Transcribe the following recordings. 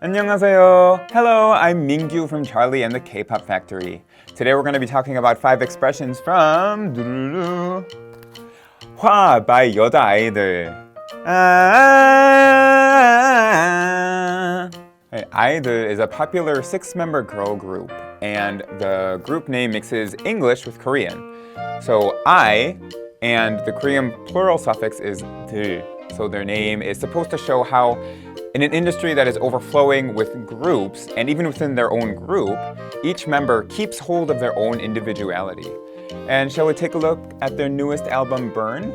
안녕하세요. Hello, I'm Mingyu from Charlie and the K-Pop Factory. Today we're going to be talking about 5 expressions from HWA by 여자 아이들. I-DLE is a popular 6-member girl group, and the group name mixes English with Korean. So I and the Korean plural suffix is 들. So their name is supposed to show how in an industry that is overflowing with groups, and even within their own group, each member keeps hold of their own individuality. And shall we take a look at their newest album, Burn?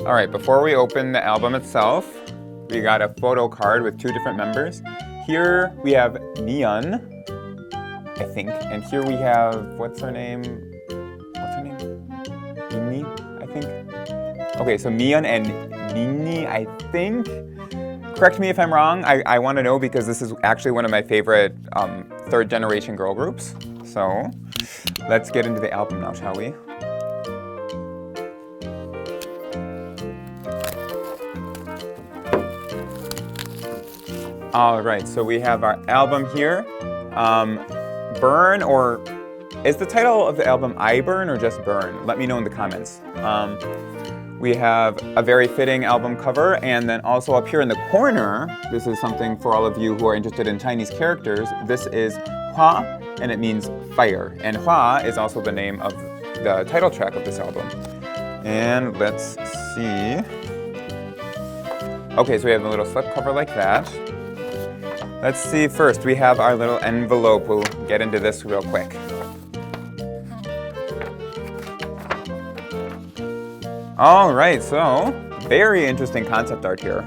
Alright, before we open the album itself, we got a photo card with 2 different members. Here we have MIYUN, I think, and here we have, what's her name? Minnie, I think? Okay, so MIYUN and Minnie, I think? Correct me if I'm wrong, I want to know because this is actually one of my favorite 3rd generation girl groups. So, let's get into the album now, shall we? Alright, so we have our album here. Burn, or is the title of the album I Burn or just Burn? Let me know in the comments. We have a very fitting album cover, and then also up here in the corner, this is something for all of you who are interested in Chinese characters. This is Hwa, and it means fire. And Hwa is also the name of the title track of this album. And let's see. Okay, so we have a little slipcover like that. Let's see first, we have our little envelope. We'll get into this real quick. Alright, so very interesting concept art here.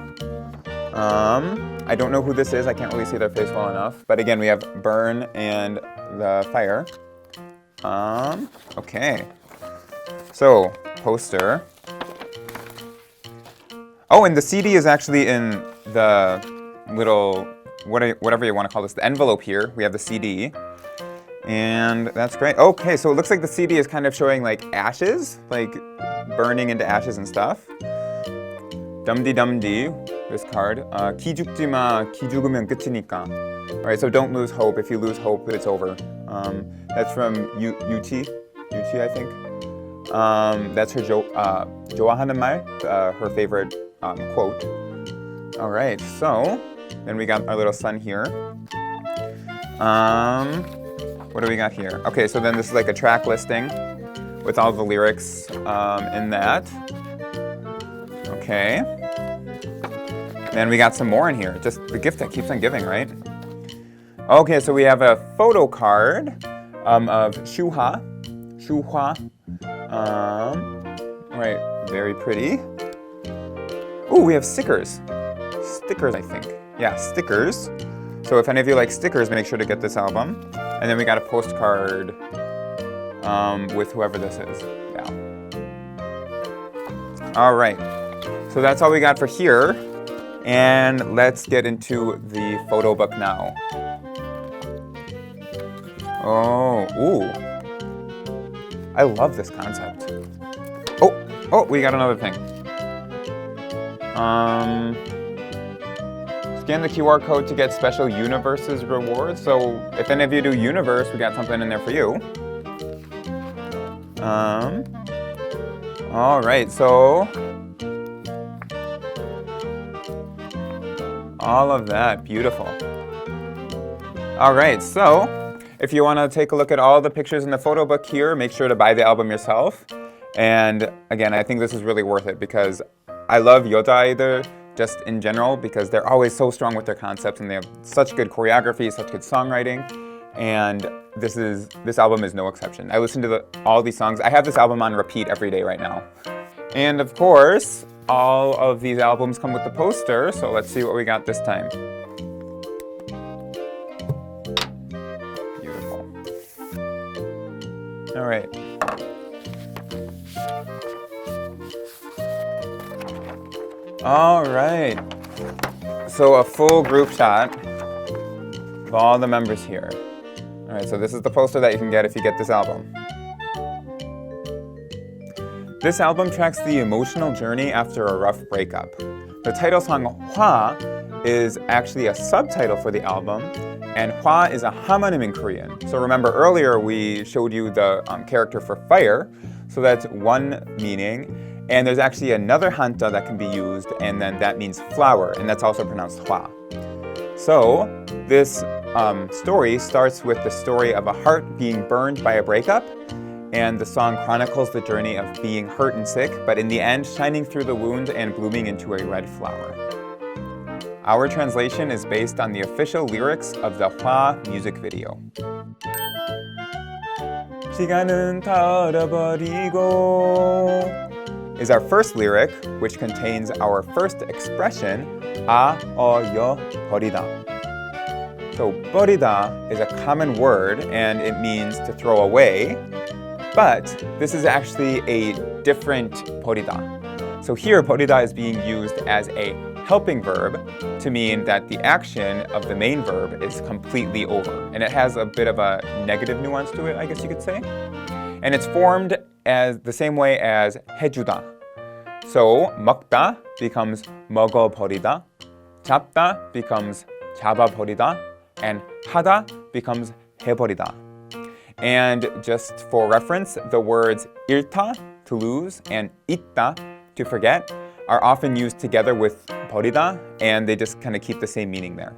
I don't know who this is, I can't really see their face well enough. But again, we have Burn and the fire. Okay. So, poster. Oh, and the CD is actually in the little, whatever you want to call this, the envelope here. We have the CD. And that's great. Okay, so it looks like the CD is kind of showing like ashes, like burning into ashes and stuff. Dumdi, this card. 기 죽지 마, 기 죽으면 끝이니까. Alright, so don't lose hope. If you lose hope, it's over. That's from UT, I think. That's her 좋아하는 말, her favorite quote. Alright, so then we got our little sun here. What do we got here? Okay, so then this is like a track listing with all the lyrics in that. Okay. Then we got some more in here. Just the gift that keeps on giving, right? Okay, so we have a photo card of Shuha. Right, very pretty. Ooh, we have stickers. Stickers, I think. Yeah, stickers. So if any of you like stickers, make sure to get this album. And then we got a postcard with whoever this is. Yeah. All right. So that's all we got for here. And let's get into the photo book now. Oh, ooh. I love this concept. Oh, we got another thing. Scan the QR code to get special Universes rewards. So if any of you do Universe, we got something in there for you. Alright, so all of that, beautiful. Alright, so if you want to take a look at all the pictures in the photo book here, make sure to buy the album yourself. And again, I think this is really worth it because I love 여자 아이들 just in general because they're always so strong with their concepts and they have such good choreography, such good songwriting, and this album is no exception. I listen to all these songs. I have this album on repeat every day right now. And of course, all of these albums come with the poster, so let's see what we got this time. Beautiful. All right. All right. So a full group shot of all the members here. All right, so this is the poster that you can get if you get this album. This album tracks the emotional journey after a rough breakup. The title song Hwa is actually a subtitle for the album, and hwa is a homonym in Korean. So remember earlier we showed you the character for fire, so that's one meaning. And there's actually another hanja that can be used, and then that means flower, and that's also pronounced hwa. So this story starts with the story of a heart being burned by a breakup, and the song chronicles the journey of being hurt and sick, but in the end, shining through the wound and blooming into a red flower. Our translation is based on the official lyrics of the hwa music video. 시간은 다 얼어버리고 is our first lyric, which contains our first expression, 버리다. So 버리다 is a common word and it means to throw away, but this is actually a different 버리다. So here 버리다 is being used as a helping verb to mean that the action of the main verb is completely over, and it has a bit of a negative nuance to it, I guess you could say. And it's formed as the same way as 해주다. So 먹다 becomes 먹어버리다, 잡다 becomes 잡아버리다, and 하다 becomes 해버리다. And just for reference, the words 잃다, to lose, and 잊다, to forget, are often used together with 버리다, and they just kind of keep the same meaning there.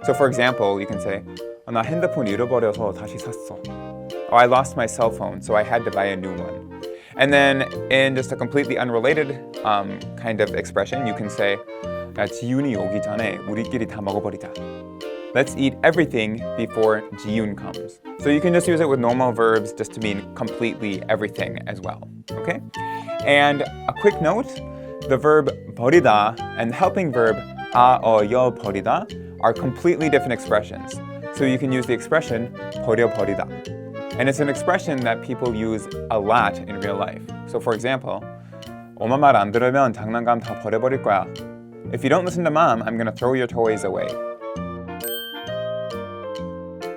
So for example, you can say 나 핸드폰 잃어버려서 다시 샀어. Oh, I lost my cell phone, so I had to buy a new one. And then in just a completely unrelated kind of expression, you can say 지윤이 오기 전에 우리끼리 다 먹어버리자. Let's eat everything before JIYUN comes. So you can just use it with normal verbs just to mean completely everything as well. Okay? And a quick note, the verb 버리다 and the helping verb 버리다 are completely different expressions. So you can use the expression 버려버리다. And it's an expression that people use a lot in real life. So for example, 엄마 말 안 들으면 장난감 다 버려버릴 거야. If you don't listen to mom, I'm gonna throw your toys away.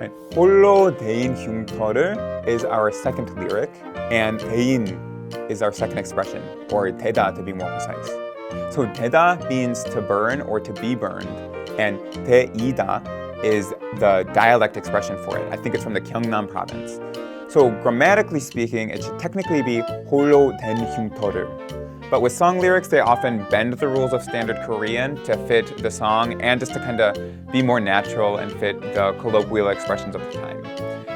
Right. 홀로 대인 흉터를 is our second lyric, and 대인 is our second expression, or 되다 to be more precise. So 되다 means to burn or to be burned, and 되이다 is the dialect expression for it. I think it's from the Gyeongnam province. So grammatically speaking, it should technically be 홀로 된 흉터를. But with song lyrics, they often bend the rules of standard Korean to fit the song and just to kind of be more natural and fit the colloquial expressions of the time.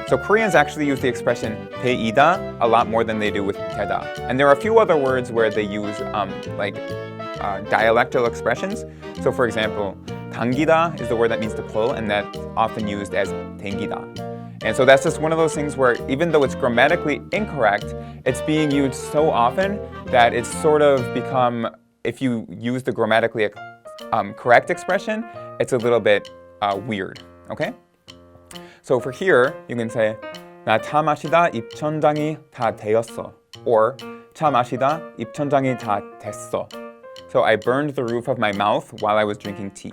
So Koreans actually use the expression 되이다 a lot more than they do with 되다. And there are a few other words where they use dialectal expressions. So for example, 당기다 is the word that means to pull, and that's often used as 댕기다. And so that's just one of those things where even though it's grammatically incorrect, it's being used so often that it's sort of become, if you use the grammatically correct expression, it's a little bit weird, okay? So for here, you can say 나 차 마시다 입천장이 다 되었어, or 차 마시다 입천장이 다 됐어. So I burned the roof of my mouth while I was drinking tea.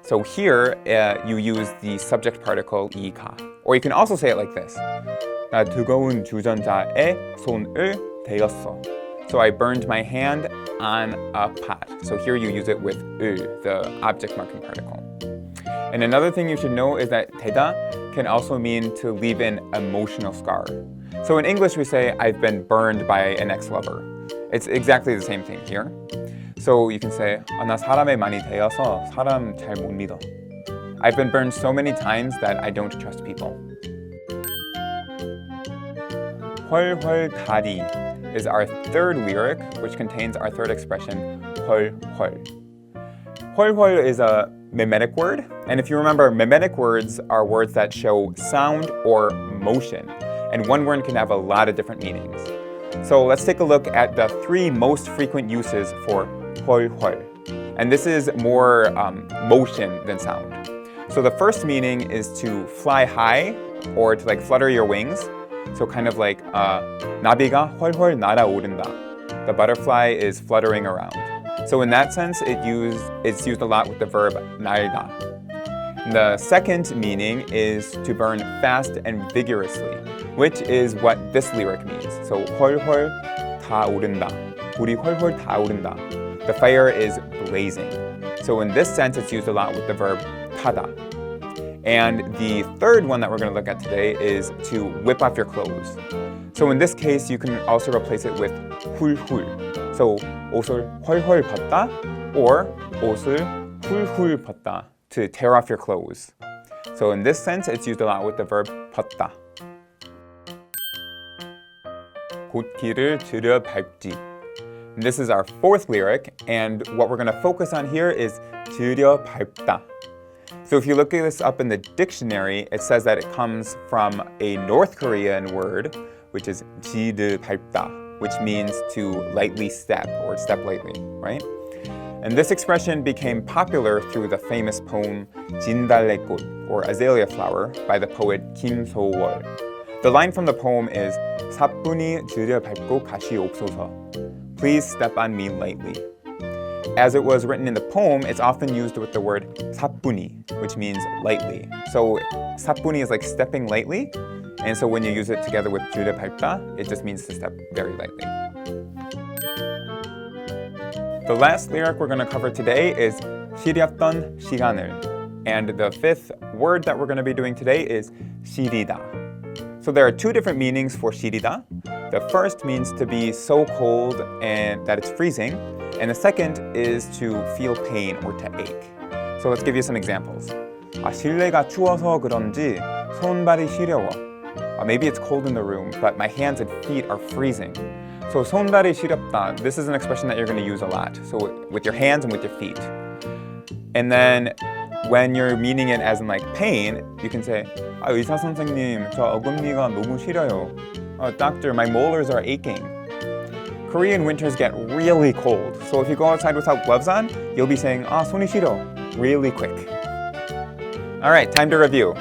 So here, you use the subject particle 이가. Or you can also say it like this. 나 뜨거운 주전자에 손을 대었어. So I burned my hand on a pot. So here you use it with the object marking particle. And another thing you should know is that 되다 can also mean to leave an emotional scar. So in English we say, I've been burned by an ex-lover. It's exactly the same thing here. So you can say, 나 사람에 많이 대여서 사람 잘 못 믿어. I've been burned so many times that I don't trust people. 헐헐 다리 is our third lyric, which contains our third expression, 헐헐. 헐헐 is a mimetic word, and if you remember, mimetic words are words that show sound or motion, and one word can have a lot of different meanings. So let's take a look at the three most frequent uses for 헐헐. And this is more motion than sound. So the first meaning is to fly high or to like flutter your wings. So kind of like 나비가 헐헐 날아오른다. The butterfly is fluttering around. So in that sense, it's used a lot with the verb 날다. The second meaning is to burn fast and vigorously, which is what this lyric means. So 헐헐 다 오른다. 불이 헐헐 다 오른다. The fire is blazing. So in this sense, it's used a lot with the verb 타다. And the third one that we're going to look at today is to whip off your clothes. So in this case, you can also replace it with 훌훌. So 옷을 헐헐 벗다 or 옷을 훌훌 벗다, to tear off your clothes. So in this sense, it's used a lot with the verb 벗다. 곧길을 들여 밟지. And this is our fourth lyric, and what we're going to focus on here is 들여 밟다. So if you look this up in the dictionary, it says that it comes from a North Korean word, which is 지르 밟다, which means to lightly step or step lightly, right? And this expression became popular through the famous poem 진달래꽃, or azalea flower, by the poet Kim So-wol. The line from the poem is 사뿐히 들여 밟고 가시옵소서. Please step on me lightly. As it was written in the poem, it's often used with the word 사뿐히, which means lightly. So 사뿐히 is like stepping lightly, and so when you use it together with 들여 밟다, it just means to step very lightly. The last lyric we're going to cover today is 시렸던 시간을, and the fifth word that we're going to be doing today is Shirida. So there are two different meanings for Shirida. The first means to be so cold and that it's freezing, and the second is to feel pain or to ache. So let's give you some examples. 실내가 추워서 그런지 손발이 시려워. Maybe it's cold in the room, but my hands and feet are freezing. So 손발이 시렵다, this is an expression that you're going to use a lot. So with your hands and with your feet. And then when you're meaning it as in like pain, you can say 의사 선생님, 저 어금니가 너무 시려요. Doctor, my molars are aching. Korean winters get really cold, so if you go outside without gloves on, you'll be saying 손이 시려 really quick. Alright, time to review.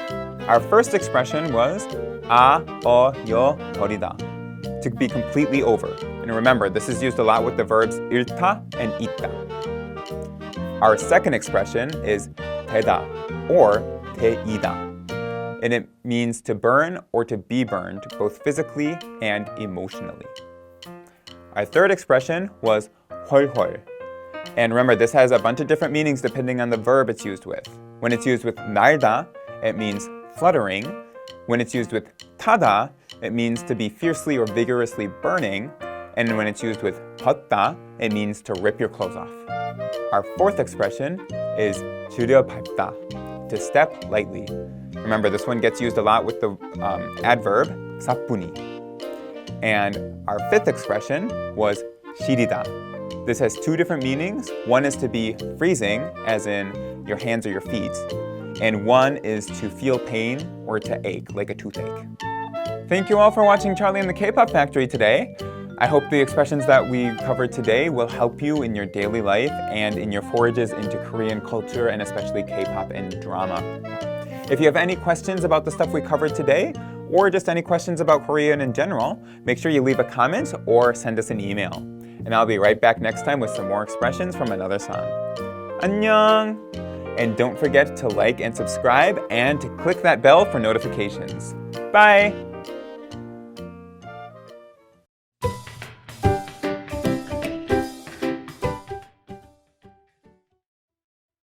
Our first expression was 여 버리다, to be completely over. And remember, this is used a lot with the verbs 잃다 and 잊다. Our second expression is 되다 or 되이다. And it means to burn or to be burned, both physically and emotionally. Our third expression was 헐헐. And remember, this has a bunch of different meanings depending on the verb it's used with. When it's used with 날다, it means fluttering. When it's used with 타다, it means to be fiercely or vigorously burning. And when it's used with 벗다, it means to rip your clothes off. Our fourth expression is 들여 밟다, to step lightly. Remember, this one gets used a lot with the adverb 사뿐히. And our fifth expression was 시리다. This has two different meanings. One is to be freezing, as in your hands or your feet. And one is to feel pain or to ache, like a toothache. Thank you all for watching Charlie and the K-Pop Factory today. I hope the expressions that we covered today will help you in your daily life and in your forages into Korean culture and especially K-pop and drama. If you have any questions about the stuff we covered today, or just any questions about Korean in general, make sure you leave a comment or send us an email. And I'll be right back next time with some more expressions from another song. 안녕! And don't forget to like and subscribe and to click that bell for notifications. Bye!